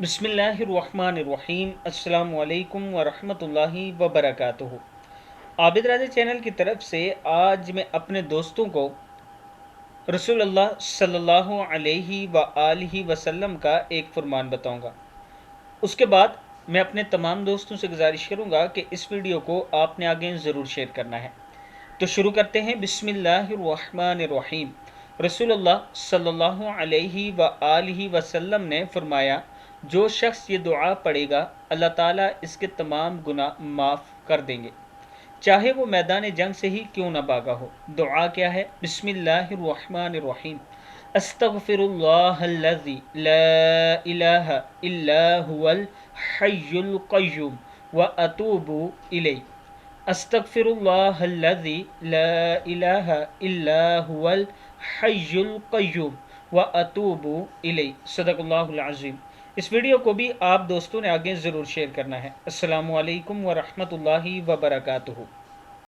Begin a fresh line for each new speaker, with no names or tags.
बिस्मिल्लाहिर्रहमानिर्रहीम। अस्सलाम वालेकुम वरहमतुल्लाहि वबरकातुहू। आबिद राजा चैनल की तरफ से आज मैं अपने दोस्तों को रसूलुल्लाह सल्लल्लाहु अलैहि व आलिहि वसल्लम का एक फरमान बताऊंगा। उसके बाद मैं अपने तमाम दोस्तों से गुजारिश करूंगा कि इस वीडियो को आपने आगे ज़रूर शेयर करना है। तो शुरू करते हैं। बिस्मिल्लाहिर्रहमानिर्रहीम। रसूलुल्लाह सल्लल्लाहु अलैहि व आलिहि वसल्लम ने फरमाया, जो शख्स ये दुआ पढ़ेगा अल्लाह ताला इसके तमाम गुनाह माफ़ कर देंगे, चाहे वो मैदान जंग से ही क्यों ना भागा हो। दुआ क्या है? बिस्मिल्लाहिर्रहमानिर्रहीम। अस्तगफिरुल्लाहल्लज़ी ला इलाहा इल्ला हुवल हय्युल क़य्यूम व अतूबु इलैह। अस्तगफिरुल्लाहल्लज़ी ला इलाहा इल्ला हुवल हय्युल क़य्यूम व अतूबु इलैह। सदक़ल्लाहुल अज़ीम। इस वीडियो को भी आप दोस्तों ने आगे ज़रूर शेयर करना है। अस्सलामु अलैकुम व रहमतुल्लाहि व बरकातुहू।